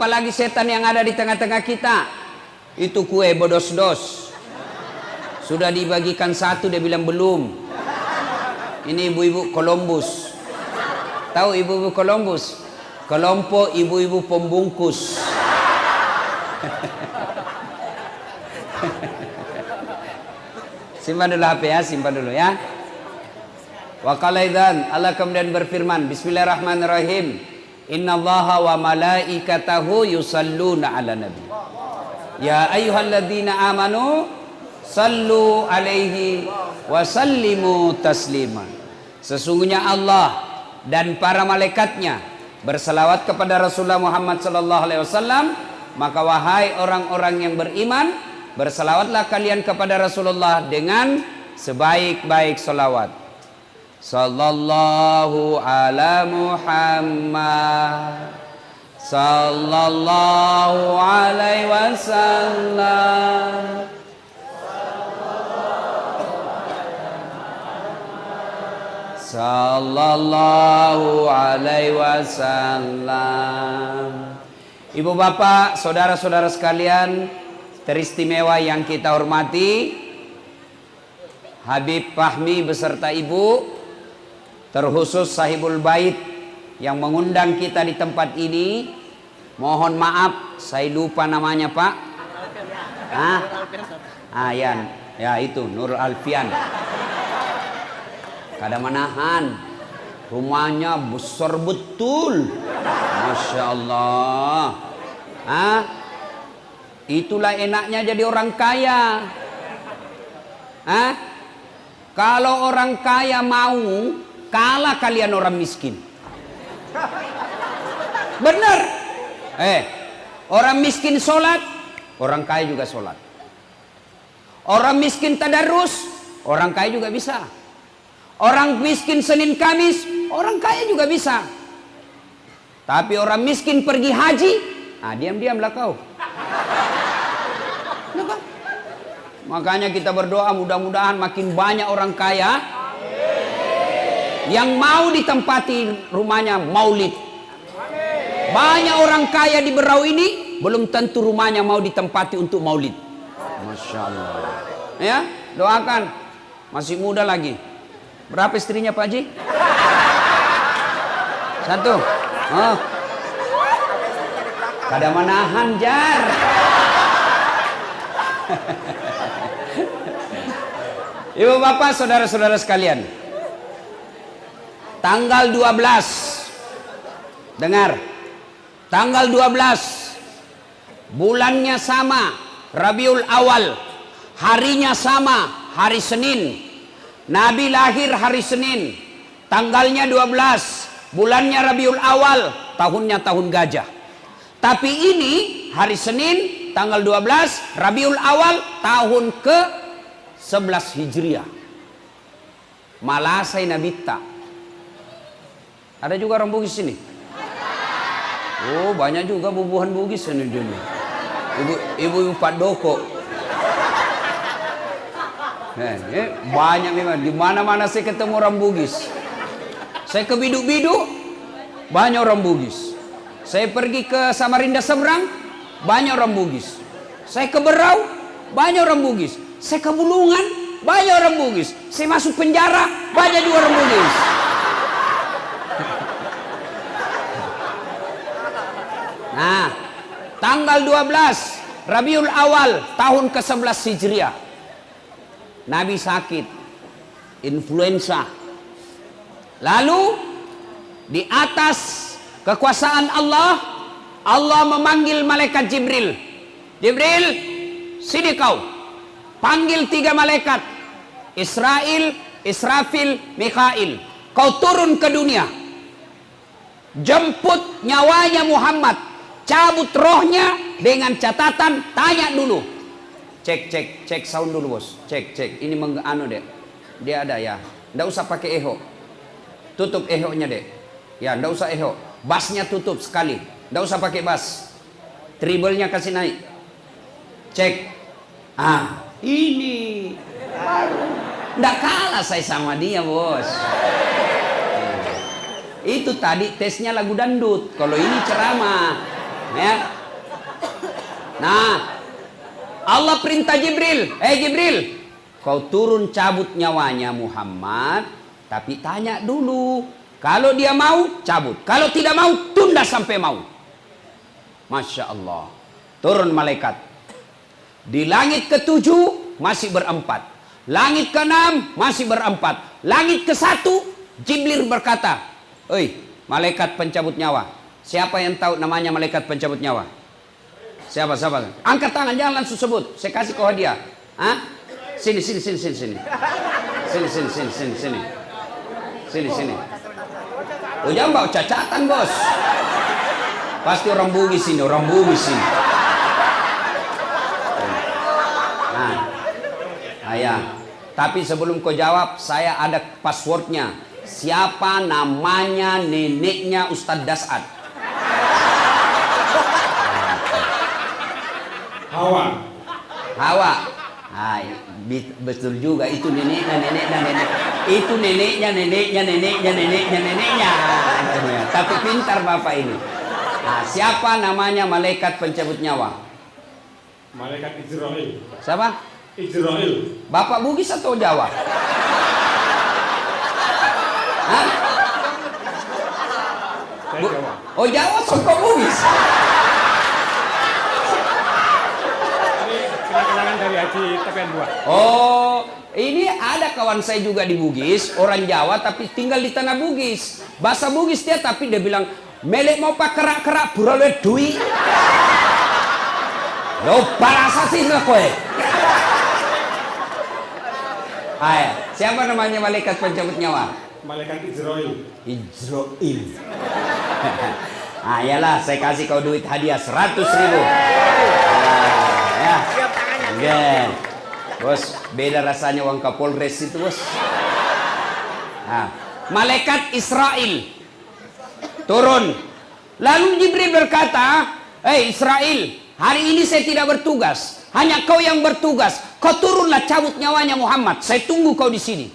Apalagi setan yang ada di tengah-tengah kita. Itu kue bodos-dos. Sudah dibagikan satu, dia bilang belum. Ini ibu-ibu Columbus. Tahu ibu-ibu Columbus? Kelompok ibu-ibu pembungkus. Simpan dulu HP ya, simpan dulu ya. Wa qala idzan, Allah kemudian berfirman, bismillahirrahmanirrahim. Innallaha wa malaikatahu yusalluna 'alan nabi. Ya ayyuhalladzina amanu sallu alaihi wa sallimu taslima. Sesungguhnya Allah dan para malaikatnya berselawat kepada Rasulullah Muhammad sallallahu alaihi wasallam, maka wahai orang-orang yang beriman, berselawatlah kalian kepada Rasulullah dengan sebaik-baik selawat. Sallallahu ala Muhammad sallallahu alaihi wasallam. Sallallahu alaihi wasallam. Ibu bapak, saudara-saudara sekalian teristimewa yang kita hormati, Habib Fahmi beserta ibu, terkhusus sahibul bait yang mengundang kita di tempat ini. Mohon maaf saya lupa namanya Pak. Ya itu Nur Alfian. Kada manahan, rumahnya besar betul, masya Allah. Itulah enaknya jadi orang kaya. Kalau orang kaya mau kalah kalian orang miskin. Benar. Orang miskin sholat, orang kaya juga sholat. Orang miskin tadarus, orang kaya juga bisa. Orang miskin Senin Kamis, orang kaya juga bisa. Tapi orang miskin pergi haji, diam-diamlah kau. Kenapa? Makanya kita berdoa mudah-mudahan makin banyak orang kaya yang mau ditempati rumahnya maulid. Banyak orang kaya di Berau ini belum tentu rumahnya mau ditempati untuk maulid. Masya Allah. Ya, doakan. Masih muda lagi. Berapa istrinya Pak Haji? Satu. Oh. Kada manahan jar. Ibu bapak, saudara-saudara sekalian, tanggal 12, dengar, tanggal 12, bulannya sama, Rabiul Awal, harinya sama, hari Senin. Nabi lahir hari Senin, tanggalnya 12, bulannya Rabiul Awal, tahunnya tahun gajah. Tapi ini hari Senin, tanggal 12, Rabiul Awal, tahun ke-11 Hijriah. Malasai Nabita. Ada juga orang Bugis sini? Oh, banyak juga bubuhan Bugis ini dulu. Ibu-ibu Pak Doko. Banyak memang. Di mana-mana saya ketemu orang Bugis. Saya ke Biduk-Biduk, banyak orang Bugis. Saya pergi ke Samarinda seberang, banyak orang Bugis. Saya ke Berau, banyak orang Bugis. Saya ke Bulungan, banyak orang Bugis. Saya masuk penjara, banyak juga orang Bugis. Nah, tanggal 12 Rabiul Awal, tahun ke-11 Hijriah. Nabi sakit influenza. Lalu di atas kekuasaan Allah, Allah memanggil malaikat Jibril. Jibril, sini kau. Panggil 3 malaikat, Israel, Israfil, Mikail. Kau turun ke dunia, jemput nyawanya Muhammad, cabut rohnya dengan catatan, tanya dulu. Cek sound dulu bos. Cek. Ini anu dek. Dia ada ya. Nggak usah pakai echo. Tutup echo-nya dek. Ya, nggak usah echo. Bassnya tutup sekali. Nggak usah pakai bass. Treble-nya kasih naik. Cek. Ini. Nggak kalah saya sama dia bos. Itu tadi tesnya lagu dangdut. Kalau ini ceramah. Ya. Nah, Allah perintah Jibril, Jibril, kau turun cabut nyawanya Muhammad, tapi tanya dulu. Kalau dia mau, cabut. Kalau tidak mau, tunda sampai mau. Masya Allah. Turun malaikat. Di langit ketujuh masih berempat. Langit keenam masih berempat. Langit ke-1 Jibril berkata, "Oi, malaikat pencabut nyawa. Siapa yang tahu namanya malaikat pencabut nyawa? Siapa? Angkat tangan, jangan langsung sebut. Saya kasih kau hadiah. Hah? Sini. Sini. Oh, jangan bawa cacatan, bos. Pasti orang Bugis ini. Nah, ya. Tapi sebelum kau jawab, saya ada passwordnya. Siapa namanya neneknya Ustadz Dasad? Hawa. Betul juga, itu neneknya. Itu neneknya. Tapi pintar bapak ini. Nah, siapa namanya malaikat pencabut nyawa? Malaikat Israel. Siapa? Israel. Bapak Bugis atau Jawa? Hah? Jawa. Oh, Jawa songkok Bugis. Kenangan dari Haji Tepian 2. Oh, ini ada kawan saya juga di Bugis, orang Jawa tapi tinggal di tanah Bugis. Bahasa Bugis dia, tapi dia bilang, "Melek mau pak kerak burale dui." Lo parasa sih lah kowe. Siapa namanya malaikat pencabut nyawa? Malaikat Israel. Iyalah, saya kasih kau duit hadiah 100.000. Ya. Yeah. Bos, beda rasanya uang Kapolres itu, bos. Malaikat Israel turun. Lalu Jibril berkata, Israel, hari ini saya tidak bertugas, hanya kau yang bertugas. Kau turunlah, cabut nyawanya Muhammad. Saya tunggu kau di sini.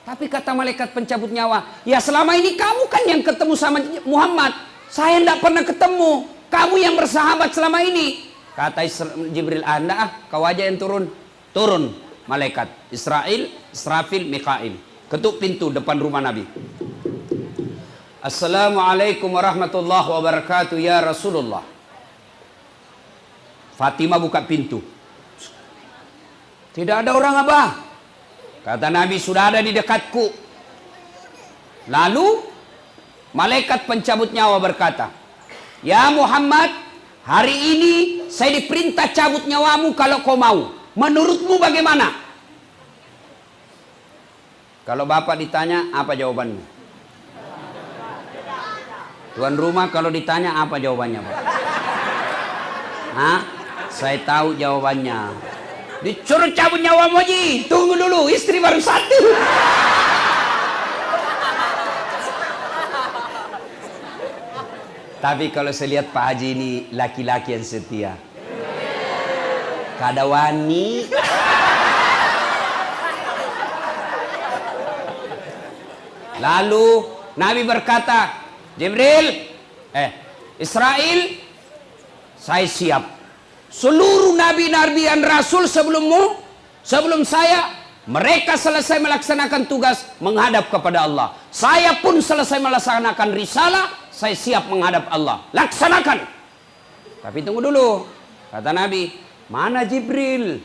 Tapi kata malaikat pencabut nyawa, ya selama ini kamu kan yang ketemu sama Muhammad. Saya tidak pernah ketemu. Kamu yang bersahabat selama ini. Kata Jibril, kau aja yang turun. Turun malaikat Israel, Israfil, Mikail. Ketuk pintu depan rumah Nabi. Assalamualaikum warahmatullahi wabarakatuh ya Rasulullah. Fatimah buka pintu. Tidak ada orang, Abah. Kata Nabi, sudah ada di dekatku. Lalu malaikat pencabut nyawa berkata, ya Muhammad, hari ini saya diperintah cabut nyawamu kalau kau mau. Menurutmu bagaimana? Kalau bapak ditanya, apa jawabanmu? Tuan rumah kalau ditanya, apa jawabannya, Pak? Saya tahu jawabannya. Disuruh cabut nyawamu, Haji. Tunggu dulu, istri baru 1. Tapi kalau saya lihat Pak Haji ini laki-laki yang setia. Kada wani. Lalu Nabi berkata, Jibril, Israel, saya siap. Seluruh nabi-nabi dan rasul sebelummu, sebelum saya, mereka selesai melaksanakan tugas menghadap kepada Allah. Saya pun selesai melaksanakan risalah, saya siap menghadap Allah. Laksanakan. Tapi tunggu dulu, kata Nabi, mana Jibril?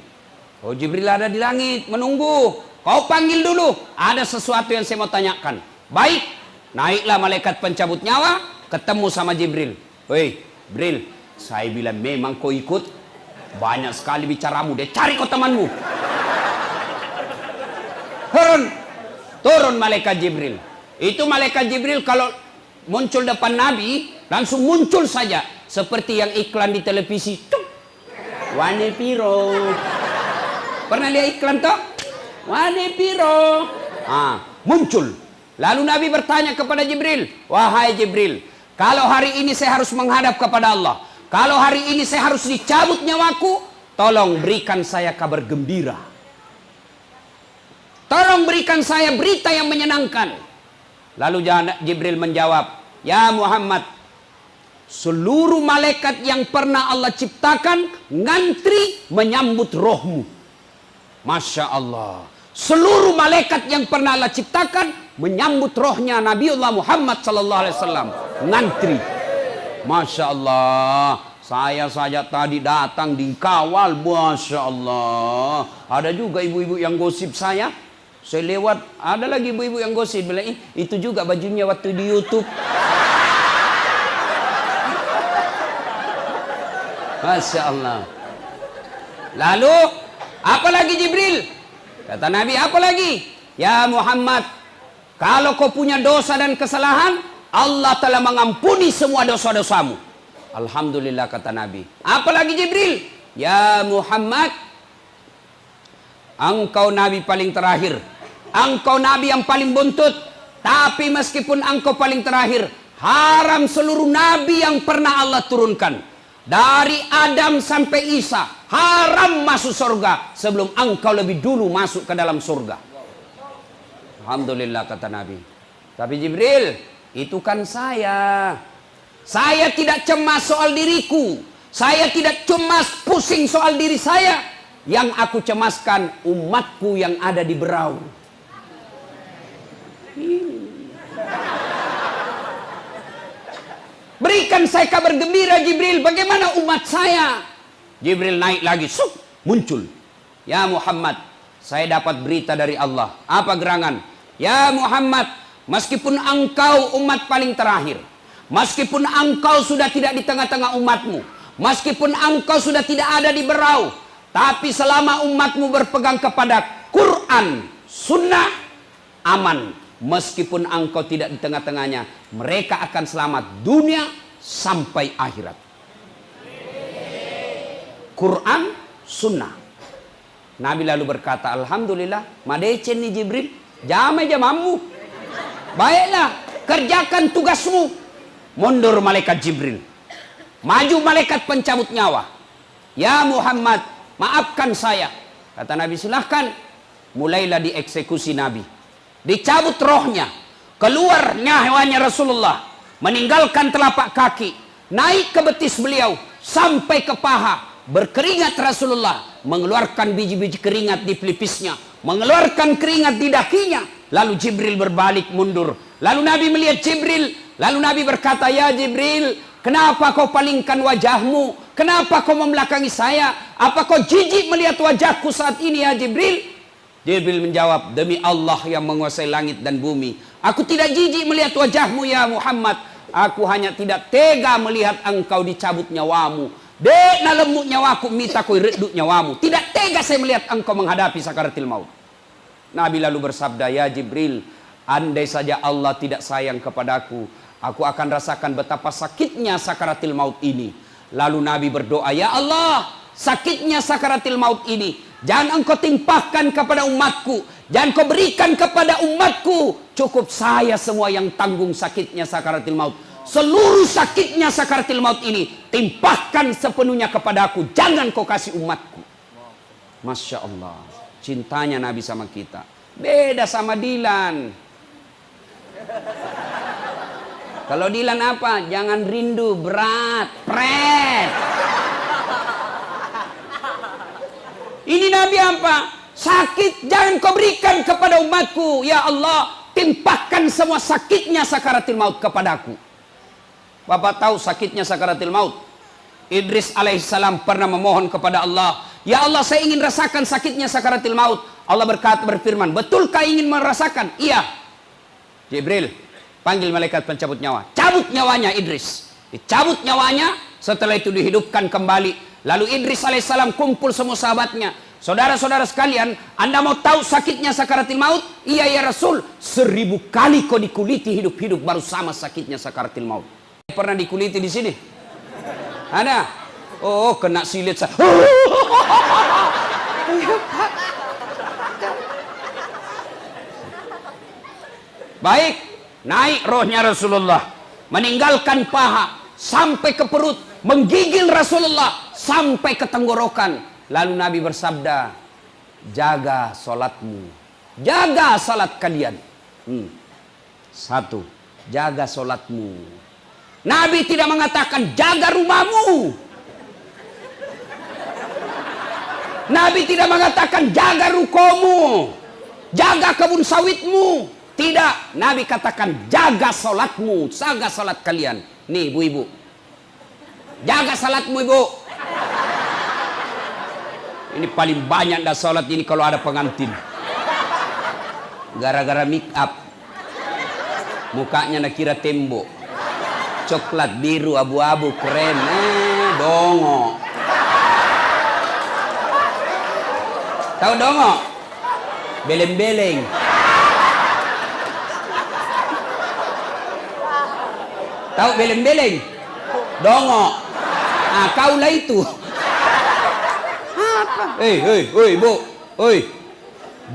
Oh, Jibril ada di langit menunggu. Kau panggil dulu, ada sesuatu yang saya mau tanyakan. Baik, naiklah malaikat pencabut nyawa, ketemu sama Jibril. Woi, Jibril, saya bilang memang kau ikut. Banyak sekali bicaramu, dia cari kau temanmu. Turun malaikat Jibril. Itu malaikat Jibril kalau muncul depan Nabi, langsung muncul saja. Seperti yang iklan di televisi. Wane piro. Pernah lihat iklan toh? Wane piro. Muncul. Lalu Nabi bertanya kepada Jibril, wahai Jibril, kalau hari ini saya harus menghadap kepada Allah, kalau hari ini saya harus dicabut nyawaku, tolong berikan saya kabar gembira. Tolong berikan saya berita yang menyenangkan. Lalu Jibril menjawab, ya Muhammad, seluruh malaikat yang pernah Allah ciptakan ngantri menyambut rohmu. Masya Allah. Seluruh malaikat yang pernah Allah ciptakan menyambut rohnya Nabiullah Muhammad sallallahu alaihi wasallam. Ngantri. Masya Allah. Saya saja tadi datang dikawal. Masya Allah. Ada juga ibu-ibu yang gosip saya. Saya lewat, ada lagi ibu-ibu yang gosip. Bilang, itu juga bajunya waktu di YouTube. Masya Allah. Lalu, apa lagi Jibril? Kata Nabi, apa lagi? Ya Muhammad, kalau kau punya dosa dan kesalahan, Allah telah mengampuni semua dosa-dosamu. Alhamdulillah, kata Nabi. Apa lagi Jibril? Ya Muhammad, engkau Nabi paling terakhir. Engkau Nabi yang paling buntut. Tapi meskipun engkau paling terakhir, haram seluruh Nabi yang pernah Allah turunkan. Dari Adam sampai Isa, haram masuk surga sebelum engkau lebih dulu masuk ke dalam surga. Alhamdulillah, kata Nabi. Tapi Jibril, itu kan saya. Saya tidak cemas soal diriku. Saya tidak cemas pusing soal diri saya. Yang aku cemaskan umatku yang ada di berau. Berikan saya kabar gembira Jibril, bagaimana umat saya? Jibril naik lagi, muncul. Ya Muhammad, saya dapat berita dari Allah. Apa gerangan? Ya Muhammad, meskipun engkau umat paling terakhir, meskipun engkau sudah tidak di tengah-tengah umatmu, meskipun engkau sudah tidak ada di berau, tapi selama umatmu berpegang kepada Quran, Sunnah, aman. Meskipun engkau tidak di tengah-tengahnya, mereka akan selamat dunia sampai akhirat. Quran, Sunnah. Nabi lalu berkata, Alhamdulillah, madecen nih Jibril, jamai jamamu. Baiklah, kerjakan tugasmu. Mundur malaikat Jibril. Maju malaikat pencabut nyawa. Ya Muhammad, maafkan saya. Kata Nabi, silahkan. Mulailah dieksekusi Nabi. Dicabut rohnya, keluar nyawanya Rasulullah, meninggalkan telapak kaki, naik ke betis beliau, sampai ke paha, berkeringat Rasulullah, mengeluarkan biji-biji keringat di pelipisnya, mengeluarkan keringat di dakinya, lalu Jibril berbalik mundur, lalu Nabi melihat Jibril, lalu Nabi berkata, ya Jibril, kenapa kau palingkan wajahmu, kenapa kau membelakangi saya, apa kau jijik melihat wajahku saat ini ya Jibril? Jibril menjawab, demi Allah yang menguasai langit dan bumi, aku tidak jijik melihat wajahmu ya Muhammad. Aku hanya tidak tega melihat engkau dicabut nyawamu. Dek na lemuk nyawaku, minta kau reduk nyawamu. Tidak tega saya melihat engkau menghadapi sakaratil maut. Nabi lalu bersabda, ya Jibril, andai saja Allah tidak sayang kepadaku, aku akan rasakan betapa sakitnya sakaratil maut ini. Lalu Nabi berdoa, ya Allah, sakitnya sakaratil maut ini jangan engkau timpahkan kepada umatku, jangan kau berikan kepada umatku. Cukup saya semua yang tanggung sakitnya sakaratil maut. Seluruh sakitnya sakaratil maut ini timpahkan sepenuhnya kepadaku, jangan kau kasih umatku. Masya Allah, cintanya Nabi sama kita. Beda sama Dilan. Kalau Dilan apa? Jangan rindu, berat, pret. Ini Nabi apa? Sakit jangan kau berikan kepada umatku. Ya Allah, timpahkan semua sakitnya sakaratil maut kepadaku. Bapak tahu sakitnya sakaratil maut? Idris alaihissalam pernah memohon kepada Allah, ya Allah, saya ingin rasakan sakitnya sakaratil maut. Allah berfirman, betulkah ingin merasakan? Iya. Jibril, panggil malaikat pencabut nyawa. Cabut nyawanya Idris. Dicabut nyawanya, setelah itu dihidupkan kembali. Lalu Idris alaihissalam kumpul semua sahabatnya. Saudara-saudara sekalian, Anda mau tahu sakitnya sakaratil maut? Iya ya Rasul, 1000 kali kau dikuliti hidup-hidup baru sama sakitnya sakaratil maut. Pernah dikuliti di sini? Ada? Oh, kena silit saya. Baik, naik rohnya Rasulullah, meninggalkan paha sampai ke perut, menggigil Rasulullah sampai ke tenggorokan. Lalu Nabi bersabda, jaga salatmu, jaga salat kalian. Satu, jaga salatmu. Nabi tidak mengatakan jaga rumahmu. Nabi tidak mengatakan jaga rukomu, jaga kebun sawitmu. Tidak, Nabi katakan jaga salatmu, jaga salat kalian. Nih ibu-ibu, jaga salatmu ibu. Ini paling banyak dah salat ini kalau ada pengantin. Gara-gara make up, mukanya nak kira tembok, coklat, biru, abu-abu, keren, dongo. Tahu dongo? Beleng-beleng. Tahu beleng-beleng? Dongo. Ah, kaulah itu. Apa? Bu.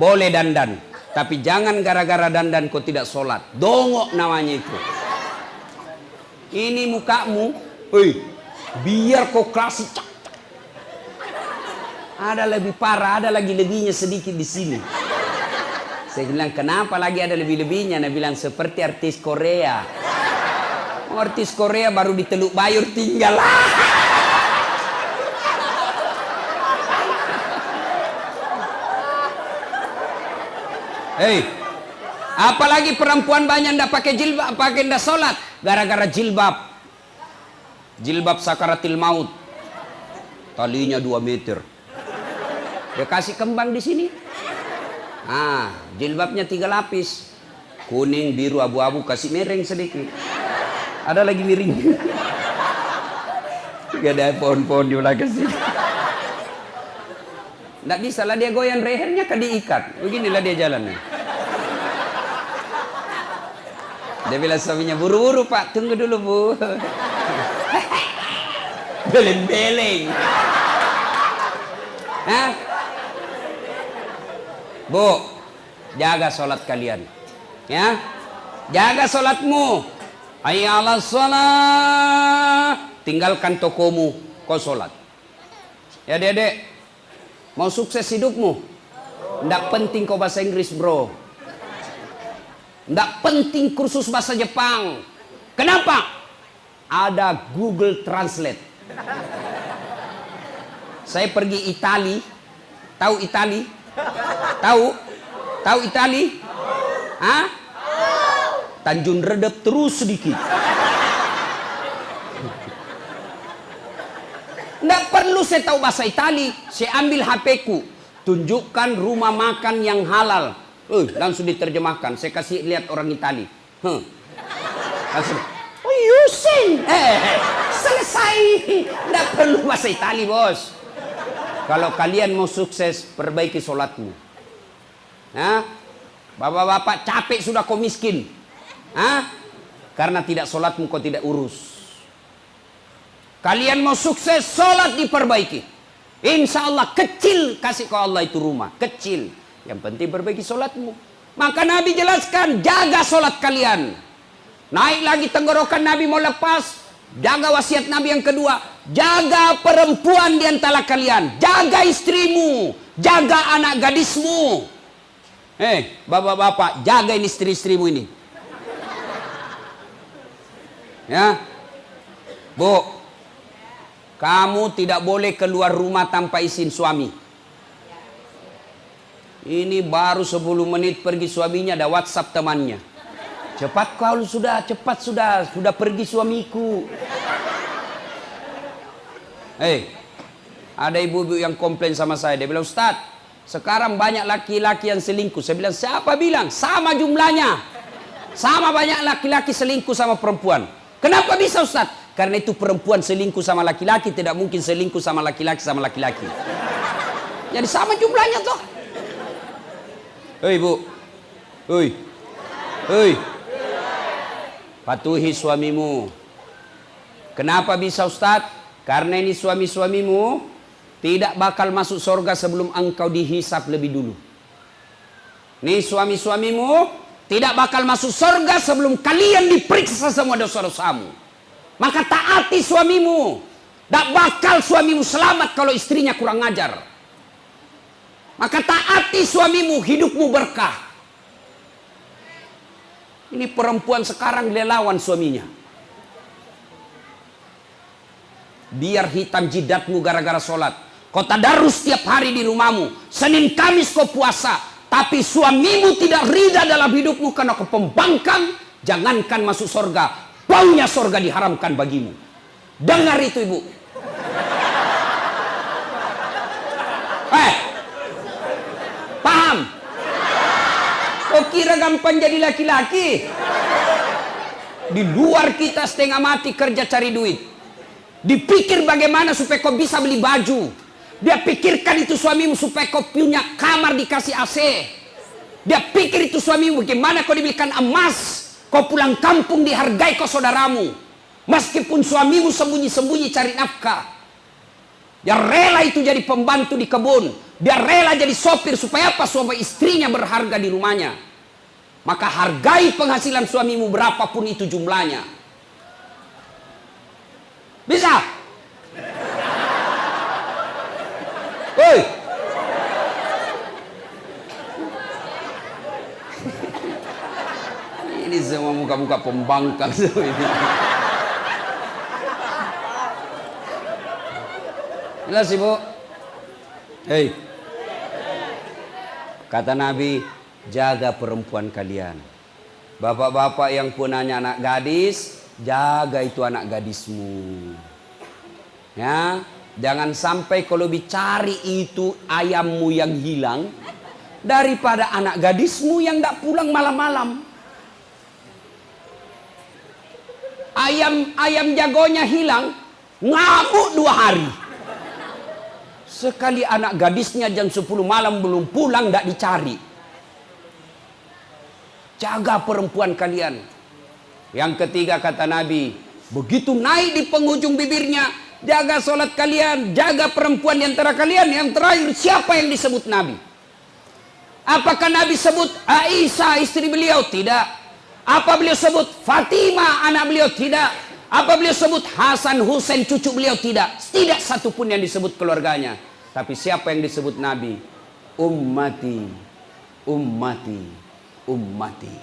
Boleh dandan, tapi jangan gara-gara dandan kau tidak sholat. Dongo namanya itu. Ini mukamu, biar kau klasik. Ada lebih parah, ada lagi lebihnya sedikit di sini. Saya bilang, kenapa lagi ada lebih-lebihnya? Nah bilang, seperti artis Korea. Artis Korea baru di Teluk Bayur tinggal. Apalagi perempuan banyak ndak pakai jilbab, pakai ndak sholat. Gara-gara jilbab. Jilbab sakaratil maut. Talinya 2 meter. Dia kasih kembang di sini. Jilbabnya 3 lapis. Kuning, biru, abu-abu, kasih mereng sedikit. Ada lagi miring. Gak ada pohon-pohon juga ke sini. Nggak bisa lah dia goyang lehernya kan diikat. Beginilah dia jalannya. Dia bilang suaminya, buru-buru pak, tunggu dulu bu. Beleng-beleng. Bu, jaga sholat kalian, ya, jaga sholatmu. Hayya 'alas sholat. Tinggalkan tokomu, kau sholat. Ya dek, mau sukses hidupmu, ndak penting kau bahasa Inggris bro, ndak penting kursus bahasa Jepang. Kenapa? Ada Google Translate. Saya pergi Itali, tahu Itali? Tahu Itali? Tanjung Redep terus sedikit. Nggak perlu saya tahu bahasa Itali. Saya ambil HP-ku, tunjukkan rumah makan yang halal. Langsung diterjemahkan. Saya kasih lihat orang Itali. Langsung. Selesai. Nggak perlu bahasa Itali bos. Kalau kalian mau sukses, perbaiki sholatmu. Bapak-bapak capek sudah kau miskin. Karena tidak sholatmu kau tidak urus. Kalian mau sukses, sholat diperbaiki. Insya Allah kecil kasih kau Allah itu rumah. Kecil. Yang penting perbaiki sholatmu. Maka Nabi jelaskan, jaga sholat kalian. Naik lagi tenggorokan Nabi mau lepas. Jaga wasiat Nabi yang kedua, jaga perempuan di antara kalian, jaga istrimu, jaga anak gadismu. Bapak-bapak, jaga ini istri-istrimu ini. Ya, Bu, kamu tidak boleh keluar rumah tanpa izin suami. Ini baru 10 menit pergi suaminya, ada WhatsApp temannya. Cepat kau sudah, cepat sudah pergi suamiku. Ada ibu-ibu yang komplain sama saya. Dia bilang, Ustaz, sekarang banyak laki-laki yang selingkuh. Saya bilang, siapa bilang? Sama jumlahnya. Sama banyak laki-laki selingkuh sama perempuan. Kenapa bisa Ustaz? Karena itu perempuan selingkuh sama laki-laki tidak mungkin selingkuh sama laki-laki sama laki-laki. Jadi sama jumlahnya toh. Bu. Patuhi suamimu. Kenapa bisa Ustaz? Karena ini suami-suamimu tidak bakal masuk surga sebelum engkau dihisap lebih dulu. Nih suami-suamimu tidak bakal masuk surga sebelum kalian diperiksa semua dosa-dosamu. Maka taati suamimu. Tak bakal suamimu selamat kalau istrinya kurang ajar. Maka taati suamimu, hidupmu berkah. Ini perempuan sekarang dia lawan suaminya. biar hitam jidatmu gara-gara sholat. Kau tadarus setiap hari di rumahmu, Senin Kamis kau puasa, tapi suamimu tidak ridha dalam hidupmu karena kau pembangkang. Jangankan masuk surga, baunya surga diharamkan bagimu. Dengar itu ibu. Paham? Kau kira gampang jadi laki-laki? Di luar kita setengah mati kerja cari duit. Dipikir bagaimana supaya kau bisa beli baju. Dia pikirkan itu suamimu supaya kau punya kamar dikasih AC. Dia pikir itu suamimu bagaimana kau dibelikan emas. Kau pulang kampung dihargai kau saudaramu. Meskipun suamimu sembunyi-sembunyi cari nafkah. Dia rela itu jadi pembantu di kebun. Dia rela jadi sopir supaya apa? Supaya istrinya berharga di rumahnya. Maka hargai penghasilan suamimu berapapun itu jumlahnya. Bisa? Woi. Ini semua muka-muka pembangkang semua ini. Jelas ibu? Hei. Kata Nabi, jaga perempuan kalian. Bapak-bapak yang punya anak gadis, jaga itu anak gadismu. Ya, jangan sampai kalau dicari itu ayammu yang hilang daripada anak gadismu yang tidak pulang malam-malam. Ayam jagonya hilang, ngamuk 2 hari. Sekali anak gadisnya jam 10 malam belum pulang, tidak dicari. Jaga perempuan kalian. Yang ketiga kata Nabi, begitu naik di penghujung bibirnya, jaga sholat kalian, jaga perempuan di antara kalian. Yang terakhir, siapa yang disebut Nabi? Apakah Nabi sebut Aisyah istri beliau? Tidak. Apa beliau sebut Fatimah anak beliau? Tidak. Apa beliau sebut Hasan Husain cucu beliau? Tidak. Tidak satupun yang disebut keluarganya. Tapi siapa yang disebut Nabi? Ummati, ummati, ummati.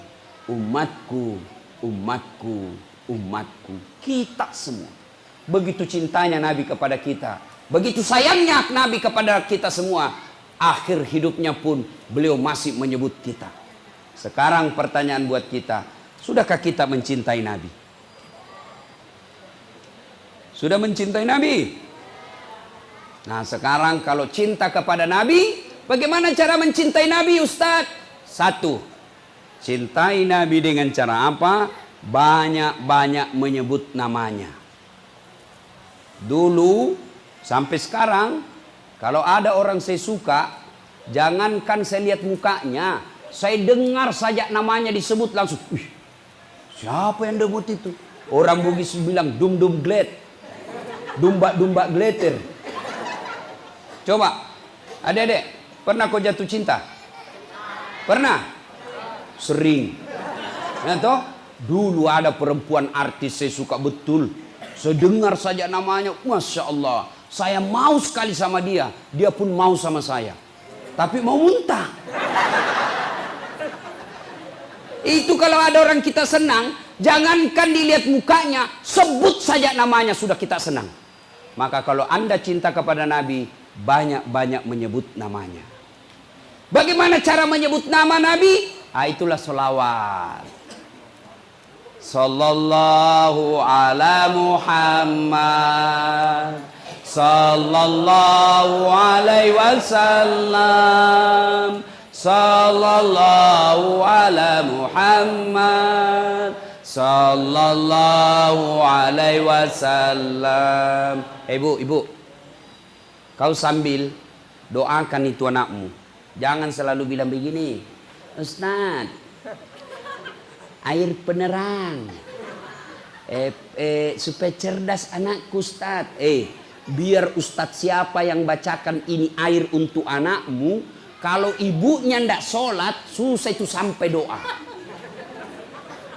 Umatku, umatku, umatku. Kita semua. Begitu cintanya Nabi kepada kita. Begitu sayangnya Nabi kepada kita semua. Akhir hidupnya pun beliau masih menyebut kita. Sekarang pertanyaan buat kita. Sudahkah kita mencintai Nabi? Sudah mencintai Nabi? Nah sekarang kalau cinta kepada Nabi, bagaimana cara mencintai Nabi Ustaz? 1. Cintai Nabi dengan cara apa? Banyak-banyak menyebut namanya. Dulu sampai sekarang, kalau ada orang saya suka, jangankan saya lihat mukanya, saya dengar saja namanya disebut langsung. Siapa yang debut itu? Orang Bugis bilang dum-dum gled. Dumba-dumba glitter. Coba, adik-adik, pernah kau jatuh cinta? Pernah? Sering. Ya toh? Dulu ada perempuan artis saya suka betul. Saya dengar saja namanya, Masya Allah. Saya mau sekali sama dia. Dia pun mau sama saya. Tapi mau muntah. Itu kalau ada orang kita senang, jangankan dilihat mukanya, sebut saja namanya sudah kita senang. Maka kalau Anda cinta kepada Nabi, banyak-banyak menyebut namanya. Bagaimana cara menyebut nama Nabi? Itulah sholawat. Sallallahu ala Muhammad, sallallahu alaihi wasallam, sallallahu ala Muhammad, sallallahu alaihi wasallam. Ibu, kau sambil doakan itu anakmu. Jangan selalu bilang begini, Ustaz, air penerang, supaya cerdas anakku Ustaz. Biar Ustaz siapa yang bacakan ini air untuk anakmu, kalau ibunya ndak sholat, susah itu sampai doa.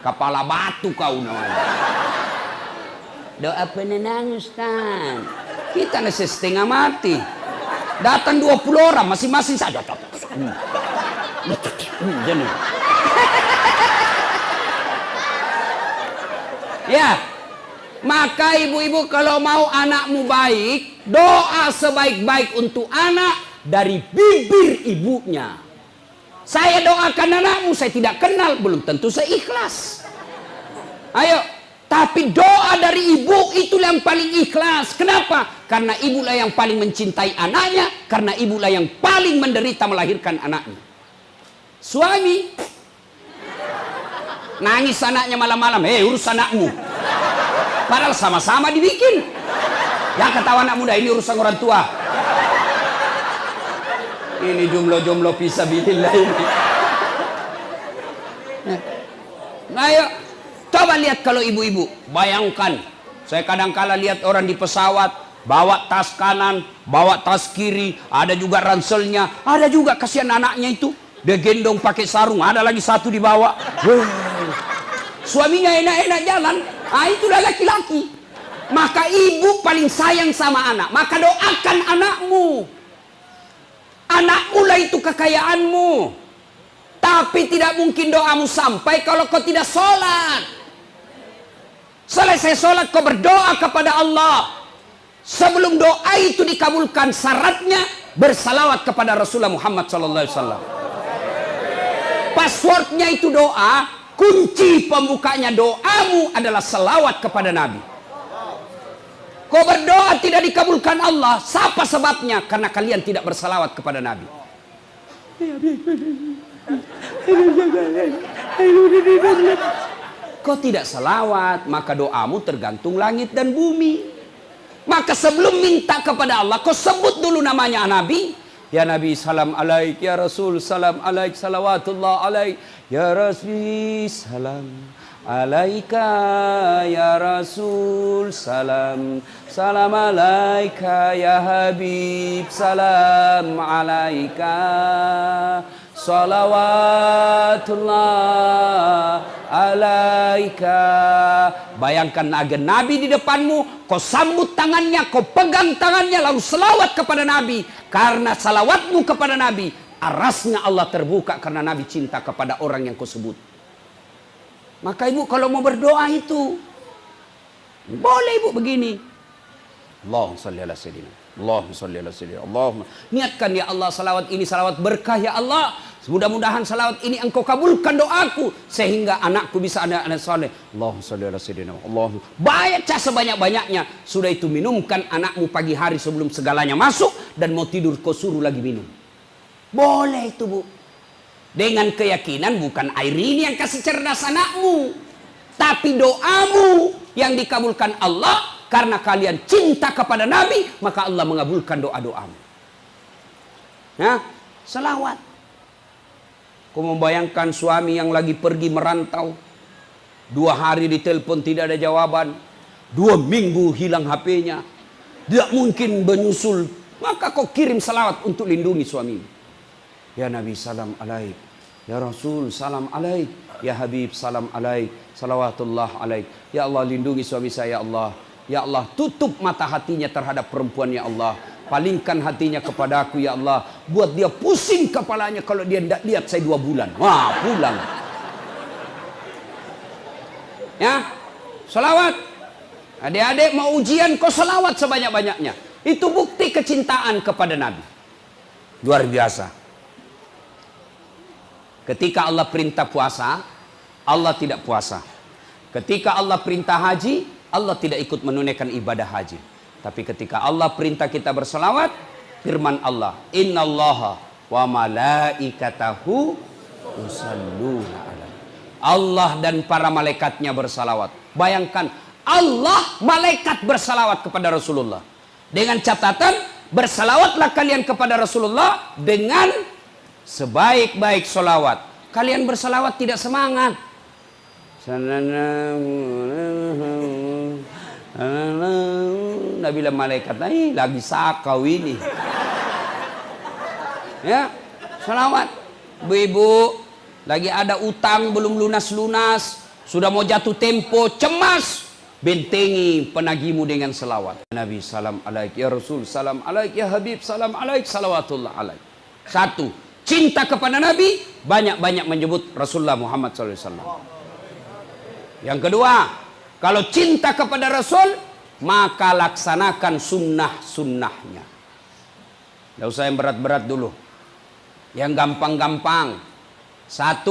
Kepala batu kau namanya. Doa penenang Ustaz. Kita nasi setengah mati. Datang 20 orang masing-masing saja. Ya. Maka ibu-ibu kalau mau anakmu baik, doa sebaik-baik untuk anak dari bibir ibunya. Saya doakan anakmu, saya tidak kenal, belum tentu saya ikhlas. Ayo, tapi doa dari ibu itulah yang paling ikhlas. Kenapa? Karena ibulah yang paling mencintai anaknya, karena ibulah yang paling menderita melahirkan anaknya. Suami nangis anaknya malam-malam, urus anakmu. Padahal sama-sama dibikin. Ya ketawa anak muda, ini urusan orang tua. Ini jumlah-jumlah fisabilillah ini. Nah, ayo coba lihat kalau ibu-ibu, bayangkan. Saya kadang-kala lihat orang di pesawat bawa tas kanan, bawa tas kiri, ada juga ranselnya, ada juga kasihan anaknya itu, dia gendong pakai sarung, ada lagi satu dibawa. Suaminya enak-enak jalan. Itulah laki-laki. Maka ibu paling sayang sama anak. Maka doakan anakmu. Anakmu lah itu kekayaanmu. Tapi tidak mungkin doamu sampai kalau kau tidak sholat. Selesai sholat kau berdoa kepada Allah. Sebelum doa itu dikabulkan, syaratnya bersalawat kepada Rasulullah Muhammad SAW. Passwordnya itu doa. Kunci pembukanya doamu adalah selawat kepada Nabi. Kau berdoa tidak dikabulkan Allah, siapa sebabnya? Karena kalian tidak bersalawat kepada Nabi. Kau tidak salawat, maka doamu tergantung langit dan bumi. Maka sebelum minta kepada Allah, kau sebut dulu namanya Nabi. Ya Nabi salam alaik, ya Rasul salam alaik, salawatullah alaik, ya Rasul salam alaika, ya Rasul salam, salam alaika, ya Habib salam alaika, salawatullah alaika. Bayangkan ada Nabi di depanmu, kau sambut tangannya, kau pegang tangannya, lalu selawat kepada Nabi. Karena salawatmu kepada Nabi, arasnya Allah terbuka karena Nabi cinta kepada orang yang kau sebut. Maka ibu kalau mau berdoa itu, boleh ibu begini. Allahumma salli ala sayyidina, Allahumma salli ala sayyidina, Allahumma. Niatkan ya Allah, salawat ini salawat berkah ya Allah. Mudah-mudahan salawat ini engkau kabulkan doaku sehingga anakku bisa anak-anak saleh. Allahumma shalli ala sayyidina. Allahumma. Baca sebanyak-banyaknya. Sudah itu minumkan anakmu pagi hari sebelum segalanya masuk dan mau tidur kau suruh lagi minum. Boleh itu, Bu. Dengan keyakinan bukan air ini yang kasih cerdas anakmu, tapi doamu yang dikabulkan Allah karena kalian cinta kepada Nabi, maka Allah mengabulkan doa-doamu. Ya, selawat. Kau membayangkan suami yang lagi pergi merantau, 2 hari ditelepon tidak ada jawaban, 2 minggu hilang HP-nya, tidak mungkin menyusul, maka kau kirim salawat untuk lindungi suami. Ya Nabi salam alaik, ya Rasul salam alaik, ya Habib salam alaik, salawatullah alaik. Ya Allah lindungi suami saya ya Allah. Ya Allah tutup mata hatinya terhadap perempuan ya Allah. Palingkan hatinya kepadaku ya Allah. Buat dia pusing kepalanya kalau dia tidak lihat saya 2 bulan. Wah, pulang. Ya, selawat. Adik-adik mau ujian kau selawat sebanyak-banyaknya. Itu bukti kecintaan kepada Nabi. Luar biasa. Ketika Allah perintah puasa, Allah tidak puasa. Ketika Allah perintah haji, Allah tidak ikut menunaikan ibadah haji. Tapi ketika Allah perintah kita berselawat, firman Allah, innallaha wa malaikatahu yusalluna alaihi. Allah dan para malaikatnya bersalawat. Bayangkan, Allah malaikat bersalawat kepada Rasulullah. Dengan catatan, bersalawatlah kalian kepada Rasulullah dengan sebaik-baik solawat. Kalian bersalawat tidak semangat. Nabilah malaikat, lagi sakau ini. Ya, salawat. Bu-ibu, lagi ada utang belum lunas-lunas, sudah mau jatuh tempo, cemas, bentengi penagihmu dengan selawat. Nabi salam alaik, ya Rasul salam alaik, ya Habib salam alaik, salawatullah alaik. 1, cinta kepada Nabi, banyak-banyak menyebut Rasulullah Muhammad SAW. Yang kedua, Kalau cinta kepada Rasul, maka laksanakan sunnah-sunnahnya. Tidak usah yang berat-berat dulu. Yang gampang-gampang. 1,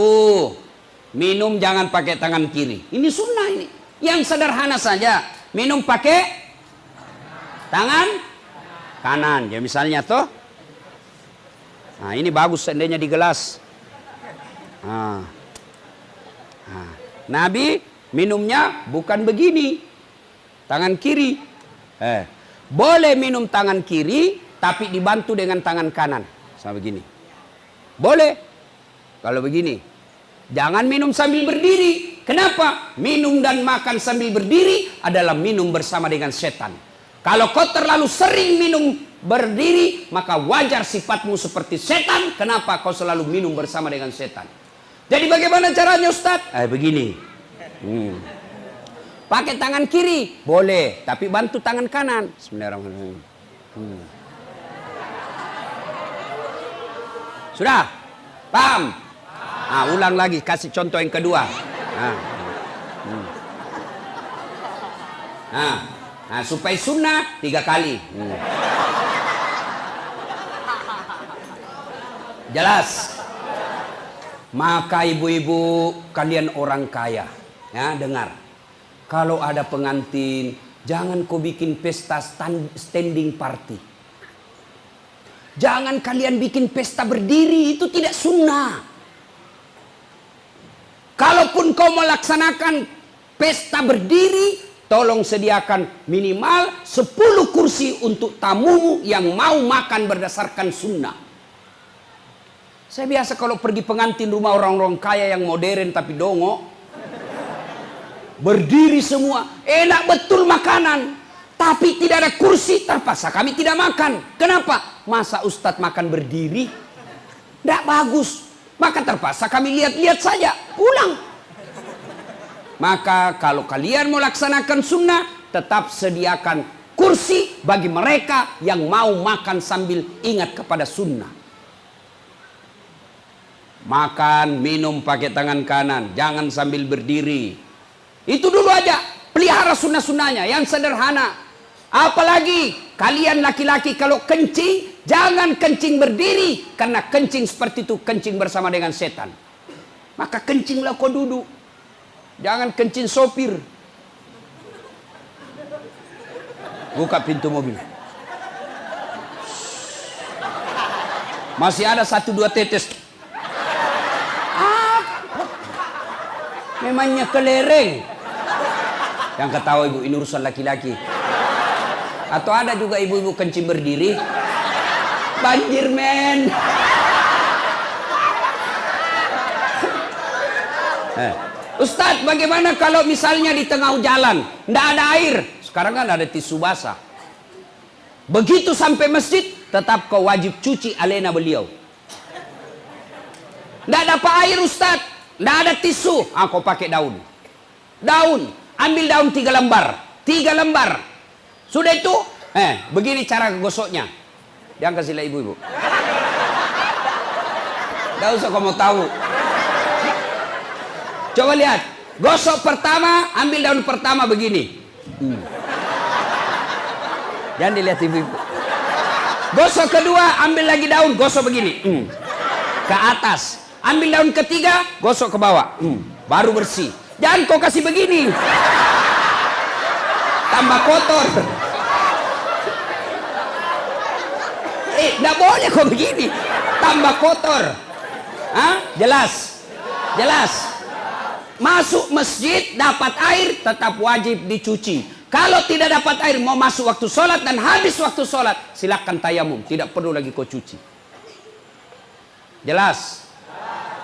minum jangan pakai tangan kiri. Ini sunnah ini. Yang sederhana saja. Minum pakai tangan kanan. Ya misalnya tuh. Nah ini bagus seandainya di gelas. Nabi minumnya bukan begini. Tangan kiri. Boleh minum tangan kiri, tapi dibantu dengan tangan kanan. Sama begini. Boleh. Kalau begini. Jangan minum sambil berdiri. Kenapa? Minum dan makan sambil berdiri adalah minum bersama dengan setan. Kalau kau terlalu sering minum berdiri, maka wajar sifatmu seperti setan. Kenapa kau selalu minum bersama dengan setan? Jadi bagaimana caranya Ustaz? Begini. Pakai tangan kiri boleh, tapi bantu tangan kanan. Bismillahirrahmanirrahim. Sudah? Paham? Ulang lagi, kasih contoh yang kedua. Supaya sunnah 3 kali. Jelas? Maka ibu-ibu kalian orang kaya, ya dengar. Kalau ada pengantin, jangan kau bikin pesta standing party. Jangan kalian bikin pesta berdiri, itu tidak sunnah. Kalaupun kau melaksanakan pesta berdiri, tolong sediakan minimal 10 kursi untuk tamumu yang mau makan berdasarkan sunnah. Saya biasa kalau pergi pengantin rumah orang-orang kaya yang modern tapi dongo, berdiri semua, enak betul makanan, tapi tidak ada kursi, terpaksa kami tidak makan. Kenapa? Masa Ustadz makan berdiri? Tidak bagus. Maka terpaksa kami lihat-lihat saja, pulang. Maka kalau kalian mau laksanakan sunnah, tetap sediakan kursi bagi mereka yang mau makan sambil ingat kepada sunnah. Makan, minum pakai tangan kanan, jangan sambil berdiri. Itu dulu aja, pelihara sunnah-sunnahnya yang sederhana. Apalagi kalian laki-laki kalau kencing, jangan kencing berdiri, karena kencing seperti itu kencing bersama dengan setan. Maka kencinglah kau duduk, jangan kencing sopir. Buka pintu mobil. Masih ada 1-2 tetes. Memangnya kelereng. Yang ketawa ibu, ini urusan laki-laki. Atau ada juga ibu-ibu kencing berdiri. Banjir men. Ustadz, bagaimana kalau misalnya di tengah jalan tidak ada air? Sekarang kan ada tisu basah. Begitu sampai masjid, tetap kau wajib cuci alena beliau. Tidak dapat air Ustadz, tidak ada tisu, kau pakai daun. Daun, ambil daun 3 lembar. 3 lembar. Sudah itu, begini cara gosoknya. Jangan kasihlah ibu-ibu. Tidak usah kau mau tahu. Coba lihat. Gosok pertama, ambil daun pertama begini. Jangan dilihat ibu-ibu. Gosok kedua, ambil lagi daun, gosok begini. Ke atas. Ambil daun ketiga, gosok ke bawah. Baru bersih. Jangan kau kasih begini. Tambah kotor. Tidak boleh kau begini. Tambah kotor. Jelas? Jelas? Masuk masjid, dapat air, tetap wajib dicuci. Kalau tidak dapat air, mau masuk waktu sholat dan habis waktu sholat, silakan tayamum. Tidak perlu lagi kau cuci. Jelas?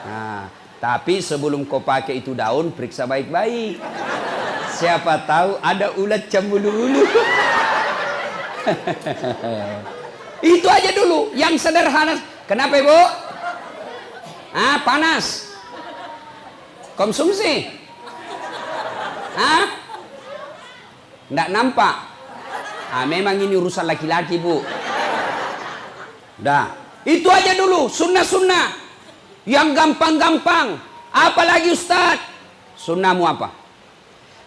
Nah, tapi sebelum kau pakai itu daun, periksa baik-baik. Siapa tahu ada ulat cembulu-ulu. Itu aja dulu, yang sederhana. Kenapa ibu? Panas. Konsumsi. Nggak nampak. Memang ini urusan laki-laki bu. Dah, itu aja dulu, sunnah-sunnah. Yang gampang-gampang. Apalagi Ustadz? Sunnahmu apa?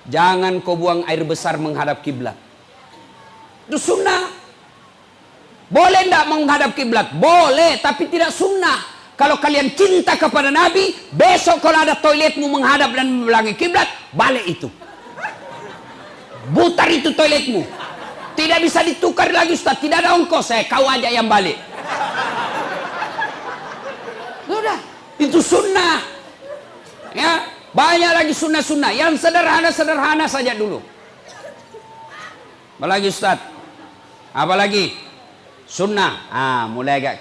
Jangan kau buang air besar menghadap kiblat. Itu sunnah. Boleh tidak menghadap kiblat? Boleh, tapi tidak sunnah. Kalau kalian cinta kepada Nabi, besok kalau ada toiletmu menghadap dan membelakangi kiblat, balik itu. Putar itu toiletmu. Tidak bisa ditukar lagi, Ustaz. Tidak ada ongkos. Kau aja yang balik. Sudah, itu sunnah. Ya, banyak lagi sunnah-sunnah. Yang sederhana-sederhana saja dulu. Apalagi Ustaz? Apalagi? Sunnah. Mulai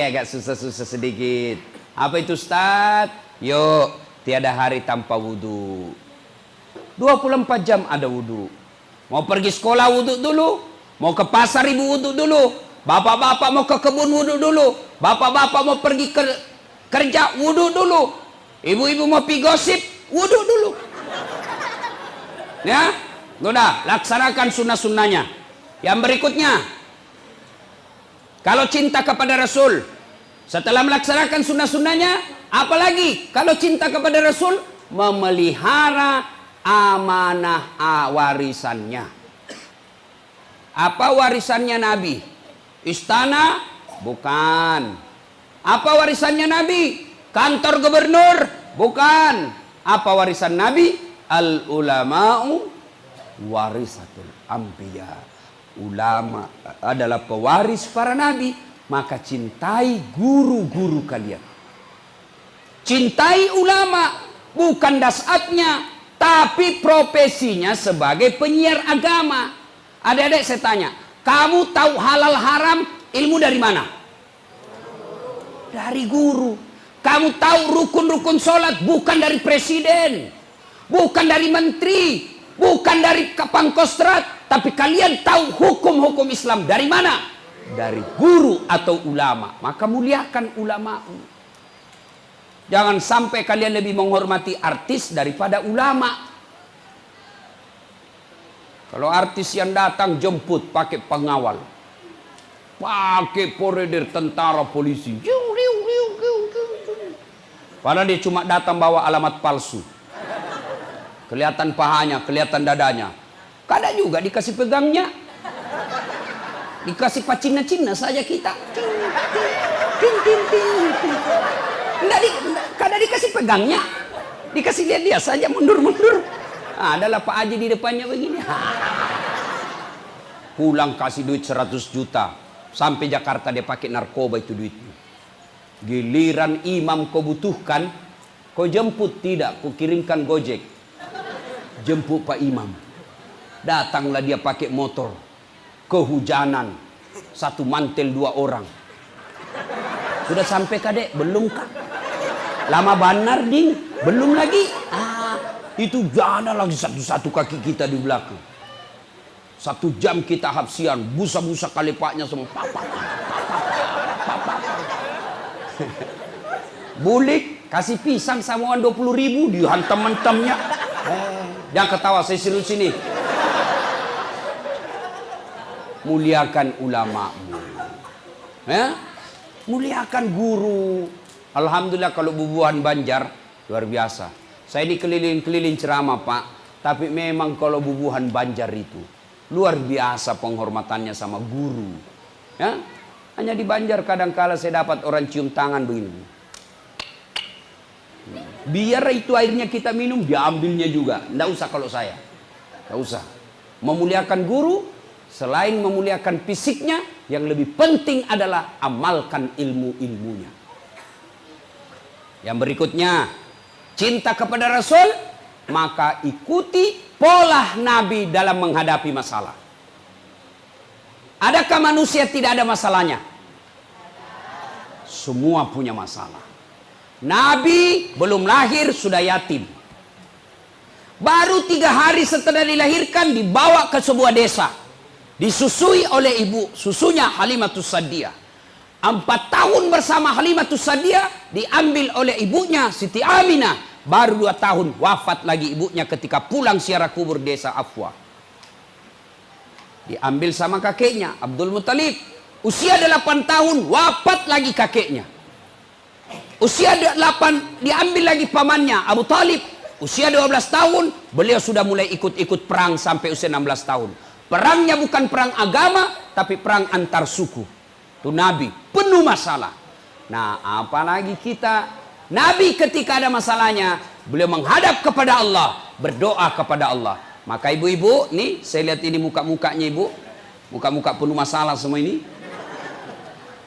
agak susah-susah sedikit. Apa itu Ustaz? Yuk, tiada hari tanpa wudu. 24 jam ada wudu. Mau pergi sekolah wudu dulu. Mau ke pasar ibu wudu dulu. Bapak-bapak mau ke kebun wudu dulu. Bapak-bapak mau pergi kerja wudu dulu. Ibu-ibu mau pergi gosip wudu dulu. Ya, udah laksanakan sunnah-sunnahnya. Yang berikutnya, kalau cinta kepada Rasul, setelah melaksanakan sunnah-sunnahnya, apalagi kalau cinta kepada Rasul, memelihara amanah warisannya. Apa warisannya Nabi? Istana? Bukan. Apa warisannya Nabi? Kantor gubernur? Bukan. Apa warisan Nabi? Al ulama'u warisatul anbiya. Ulama adalah pewaris para nabi, maka cintai guru-guru kalian. Cintai ulama, bukan dasatnya, tapi profesinya sebagai penyiar agama. Adik-adik saya tanya, kamu tahu halal haram ilmu dari mana? Dari guru. Kamu tahu rukun-rukun sholat bukan dari presiden, bukan dari menteri, bukan dari Pangkostrat, tapi kalian tahu hukum-hukum Islam dari mana? Dari guru atau ulama. Maka muliakan ulama. Jangan sampai kalian lebih menghormati artis daripada ulama. Kalau artis yang datang jemput pakai pengawal, pakai koridor tentara polisi, padahal dia cuma datang bawa alamat palsu. Kelihatan pahanya, kelihatan dadanya. Kadang juga dikasih pegangnya. Dikasih pacina-cina saja kita. Kadang dikasih pegangnya. Dikasih lihat dia saja mundur-mundur. Adalah Pak Haji di depannya begini. Pulang kasih duit 100 juta. Sampai Jakarta dia pakai narkoba itu duitnya. Giliran imam kau butuhkan, kau jemput tidak, kau kirimkan Gojek. Jemput Pak Imam. Datanglah dia pakai motor. Kehujanan. Satu mantel 2 orang. Sudah sampai kadek? Belum kak? Lama banar ding? Belum lagi? Itu jana lagi satu-satu kaki kita di belakang. 1 jam kita hapsian. Busa-busa kalepaknya semua. Bulik. Kasih pisang samuan 20.000. Dihantam-hantamnya. Jangan ketawa, saya serius sini. Muliakan ulama-mu. Ya? Muliakan guru. Alhamdulillah kalau bubuhan Banjar luar biasa. Saya dikeliling-keliling ceramah Pak, tapi memang kalau bubuhan Banjar itu luar biasa penghormatannya sama guru. Ya? Hanya di Banjar kadang-kala saya dapat orang cium tangan begini. Biar itu airnya kita minum, diambilnya juga. Tidak usah kalau saya. Tidak usah. Memuliakan guru, selain memuliakan fisiknya, yang lebih penting adalah amalkan ilmu-ilmunya. Yang berikutnya, cinta kepada Rasul, maka ikuti pola Nabi dalam menghadapi masalah. Adakah manusia tidak ada masalahnya? Semua punya masalah. Nabi belum lahir sudah yatim. Baru 3 hari setelah dilahirkan dibawa ke sebuah desa. Disusui oleh ibu, susunya Halimatus Sa'diyah. 4 tahun bersama Halimatus Sa'diyah diambil oleh ibunya Siti Aminah. Baru 2 tahun wafat lagi ibunya ketika pulang ziarah kubur desa Afwa. Diambil sama kakeknya Abdul Muttalib. Usia 8 tahun wafat lagi kakeknya. Usia 8 diambil lagi pamannya Abu Talib. Usia 12 tahun, beliau sudah mulai ikut-ikut perang sampai usia 16 tahun. Perangnya bukan perang agama, tapi perang antar suku. Itu Nabi, penuh masalah. Nah, apalagi kita, Nabi ketika ada masalahnya, beliau menghadap kepada Allah, berdoa kepada Allah. Maka ibu-ibu, nih saya lihat ini muka-mukanya ibu, muka-muka penuh masalah semua ini.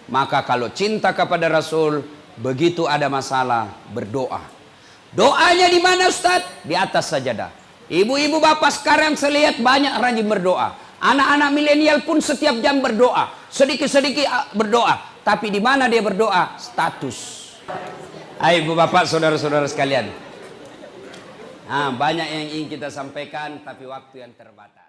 Maka kalau cinta kepada Rasul, begitu ada masalah, berdoa. Doanya di mana Ustaz? Di atas sajadah. Ibu-ibu bapak sekarang saya lihat banyak rajin berdoa. Anak-anak milenial pun setiap jam berdoa. Sedikit-sedikit berdoa. Tapi di mana dia berdoa? Status. Ayo ibu bapak, saudara-saudara sekalian. Nah, banyak yang ingin kita sampaikan, tapi waktu yang terbatas.